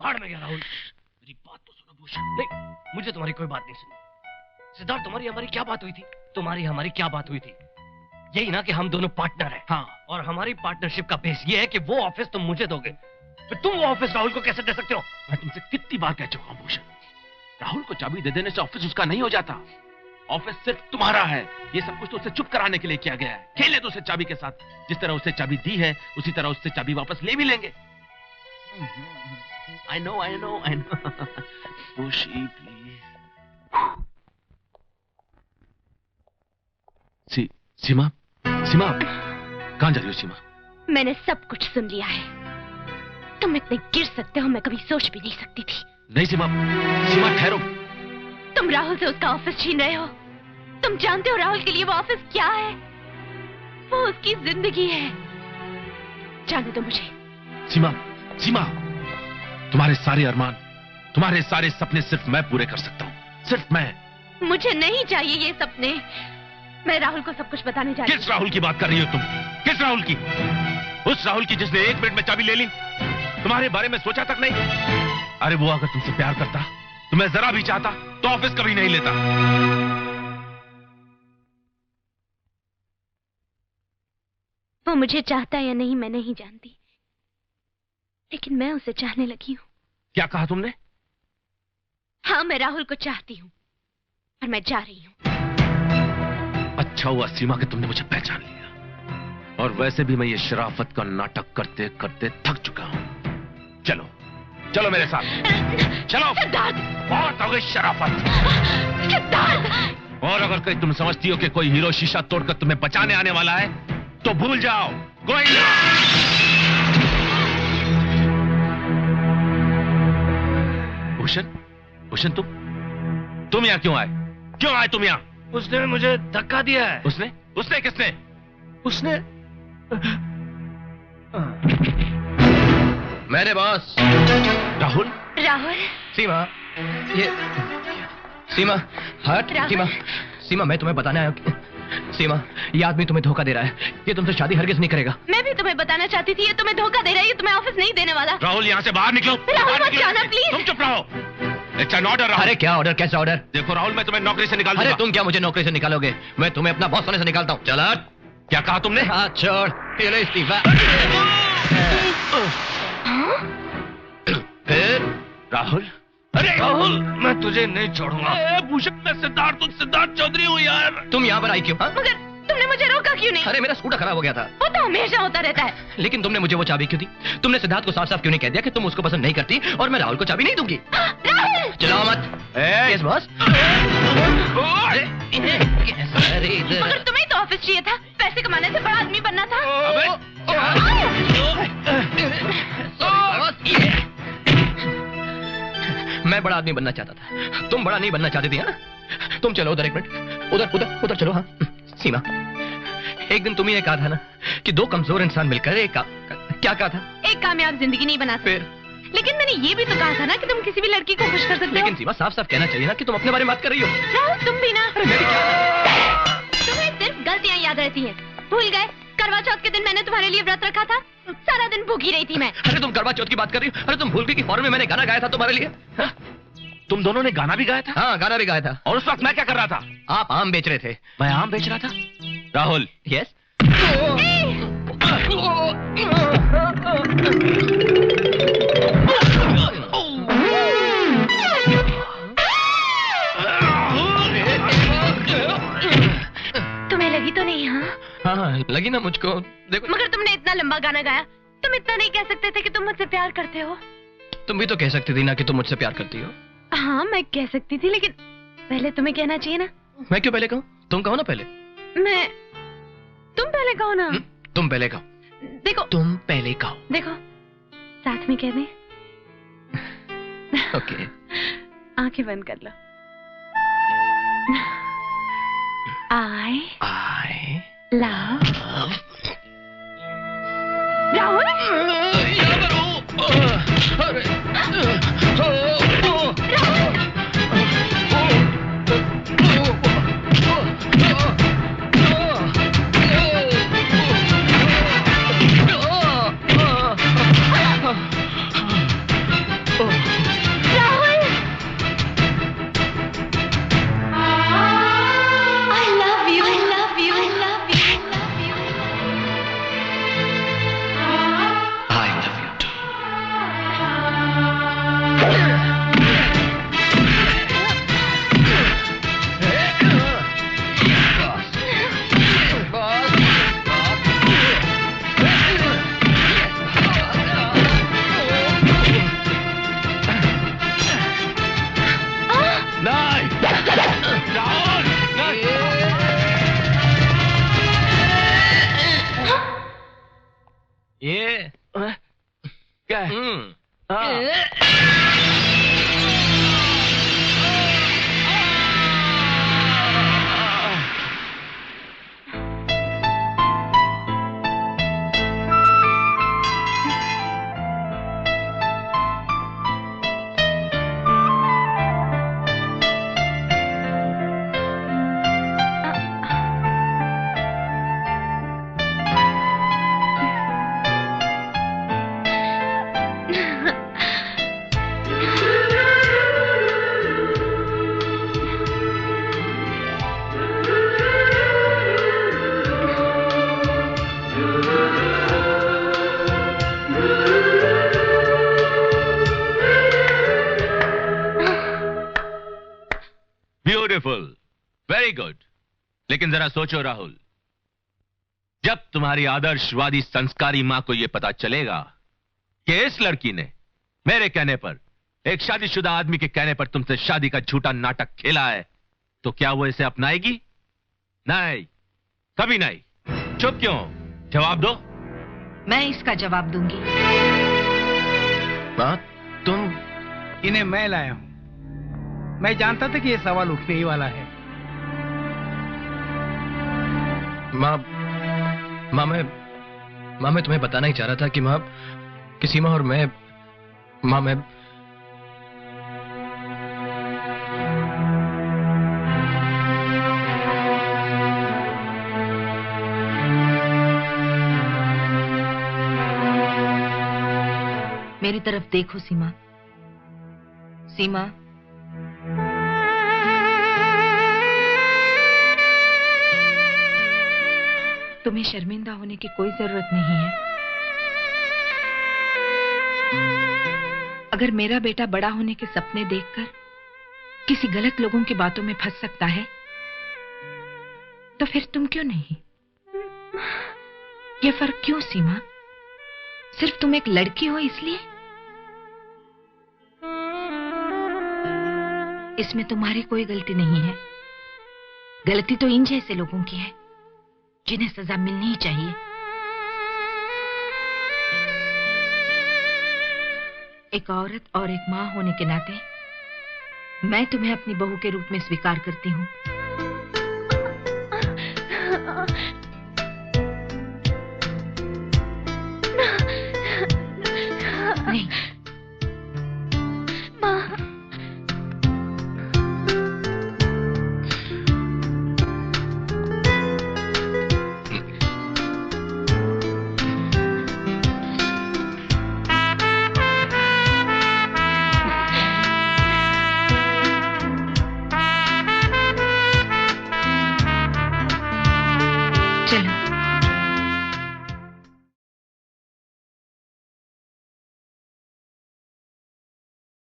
भाड़ में गया राहुल। मेरी बात तो सुनो भूषण। नहीं, मुझे तुम्हारी कोई बात नहीं सुनी। सिद्धार्थ, तुम्हारी हमारी क्या बात हुई थी? तुम्हारी हमारी क्या बात हुई थी? यही ना कि हम दोनों पार्टनर हैं। हाँ, और हमारी पार्टनरशिप का बेस ये है कि वो ऑफिस तुम मुझे दोगे, फिर तुम वो ऑफिस राहुल को कैसे दे सकते हो? मैं तुमसे कितनी बार कह चुका हूं भूषण, राहुल को चाबी दे देने से ऑफिस उसका नहीं हो जाता। ऑफिस सिर्फ तुम्हारा है। ये सब कुछ तो उसे चुप कराने के लिए किया गया है। खेले तो उसे चाबी के साथ। जिस तरह उसे चाबी दी है उसी तरह उससे चाबी वापस ले भी लेंगे। I know. Pushy, please. सीमा, कहां जा रही हो सीमा? मैंने सब कुछ सुन लिया है। तुम इतने गिर सकते हो मैं कभी सोच भी नहीं सकती थी। नहीं सीमा ठहरो। तुम राहुल से उसका ऑफिस छीन रहे हो। तुम जानते हो राहुल के लिए वो ऑफिस क्या है? वो उसकी जिंदगी है। जाने दो मुझे। सीमा, तुम्हारे सारे अरमान, तुम्हारे सारे सपने सिर्फ मैं पूरे कर सकता हूँ। सिर्फ मैं। मुझे नहीं चाहिए ये सपने। मैं राहुल को सब कुछ बताने जा रही हूँ। किस राहुल की बात कर रही हो तुम? किस राहुल की? उस राहुल की जिसने 1 मिनट में चाबी ले ली? तुम्हारे बारे में सोचा तक नहीं? अरे वो अगर तुमसे प्यार करता, तुम्हें जरा भी चाहता, तो ऑफिस कभी नहीं लेता। वो मुझे चाहता या नहीं मैं नहीं जानती, लेकिन मैं उसे चाहने लगी हूँ। क्या कहा तुमने? हाँ, मैं राहुल को चाहती हूँ और मैं जा रही हूँ। अच्छा हुआ सीमा कि तुमने मुझे पहचान लिया। और वैसे भी मैं ये शराफत का नाटक करते करते थक चुका हूँ। चलो मेरे साथ। चलो। बहुत हो गई शराफत। और अगर कहीं तुम समझती हो कि कोई हीरो शीशा तोड़कर तुम्हें बचाने आने वाला है, तो भूल जाओ। कोई भूषण, तुम यहाँ क्यों आए तुम यहाँ? उसने मुझे धक्का दिया है। उसने किसने? मेरे बॉस। राहुल। सीमा, सीमा हट। सीमा मैं तुम्हें बताने आया हूँ। सीमा, ये आदमी तुम्हें धोखा दे रहा है। ये तुमसे शादी हरगिज नहीं करेगा। मैं भी तुम्हें बताना चाहती थी, ये तुम्हें धोखा दे रहा है। ये तुम्हें ऑफिस नहीं देने वाला। राहुल, यहाँ से बाहर निकलो। राहुल मत जाना प्लीज। तुम चुप रहो। It's an order. अरे क्या ऑर्डर? कैसा ऑर्डर? देखो राहुल, मैं तुम्हें नौकरी से निकाल दूंगा। अरे तुम क्या मुझे नौकरी से निकालोगे? मैं तुम्हें अपना बॉस होने से निकालता हूँ। चल हट। क्या कहा तुमने? हाथ छोड़। ये ले इस्तीफा। फिर राहुल। अरे राहुल, मैं तुझे नहीं छोड़ूंगा। भूषण, मैं सिद्धार्थ चौधरी हूँ यार। तुम यहाँ पर आई क्यों? मगर तुमने मुझे रोका क्यों नहीं? अरे मेरा स्कूटर खराब हो गया था। वो तो हमेशा होता रहता है। लेकिन तुमने मुझे वो चाबी क्यों दी? तुमने सिद्धार्थ को साफ साफ क्यों नहीं कह दिया कि तुम उसको पसंद नहीं करती और मैं राहुल को चाबी नहीं दूंगी? चलाओ मत। Yes boss. मगर तुम्हें तो ऑफिस चाहिए था। पैसे कमाने से बड़ा आदमी बनना था। मैं बड़ा आदमी बनना चाहता था। तुम बड़ा नहीं बनना चाहती थी, है ना? तुम चलो उधर 1 मिनट। उधर चलो। हाँ सीमा, एक दिन तुम ही कहा था ना कि 2 कमजोर इंसान मिलकर क्या कहा था? एक कामयाब जिंदगी नहीं बना सकते। लेकिन मैंने ये भी तो कहा था ना कि तुम किसी भी लड़की को खुश कर सकते हो। लेकिन सीमा, साफ साफ कहना चाहिए ना कि तुम अपने बारे में बात कर रही हो। राहुल, तुम भी ना। तुम्हें सिर्फ गलतियां याद रहती हैं। भूल गए करवा चौथ के दिन मैंने तुम्हारे लिए व्रत रखा था। सारा दिन भूखी रही थी मैं। अरे तुम करवा चौथ की बात कर रही हो? अरे तुम भूल गई कि फॉरन में मैंने गाना गाया था तुम्हारे लिए। तुम दोनों ने गाना भी गाया था? हाँ, गाना भी गाया था। और उस वक्त मैं क्या कर रहा था? आप आम बेच रहे थे। मैं आम बेच रहा था? राहुल। यस। तुम्हें लगी तो नहीं? हाँ, लगी ना मुझको। देखो। मगर तुमने इतना लंबा गाना गाया। तुम इतना नहीं कह सकते थे कि तुम मुझसे प्यार करते हो? तुम भी तो कह सकती थी ना कि तुम मुझसे प्यार करती हो। हाँ, मैं कह सकती थी, लेकिन पहले तुम्हें कहना चाहिए ना। मैं क्यों पहले कहूँ? तुम कहो ना पहले। तुम पहले कहो ना। तुम पहले कहो। देखो, तुम पहले कहो। देखो, साथ में कह दें। ओके। आंखें बंद कर लो। I love Rahul. ये क्या है? Beautiful, very good. लेकिन जरा सोचो राहुल, जब तुम्हारी आदर्शवादी संस्कारी मां को यह पता चलेगा कि इस लड़की ने मेरे कहने पर, एक शादीशुदा आदमी के कहने पर तुमसे शादी का झूठा नाटक खेला है, तो क्या वो इसे अपनाएगी? नहीं, कभी नहीं। चुप क्यों? जवाब दो। मैं इसका जवाब दूंगी। मां, तुम... इन्हें मैं लाया हूं। मैं जानता था कि यह सवाल उठने ही वाला है। मां, मैं तुम्हें बताना ही चाह रहा था कि मां, कि सीमा और मैं मेरी तरफ देखो सीमा। सीमा, तुम्हें शर्मिंदा होने की कोई जरूरत नहीं है। अगर मेरा बेटा बड़ा होने के सपने देखकर किसी गलत लोगों की बातों में फंस सकता है, तो फिर तुम क्यों नहीं? ये फर्क क्यों सीमा? सिर्फ तुम एक लड़की हो इसलिए? इसमें तुम्हारी कोई गलती नहीं है। गलती तो इन जैसे लोगों की है जिन्हें सजा मिलनी ही चाहिए। एक औरत और एक मां होने के नाते मैं तुम्हें अपनी बहू के रूप में स्वीकार करती हूं।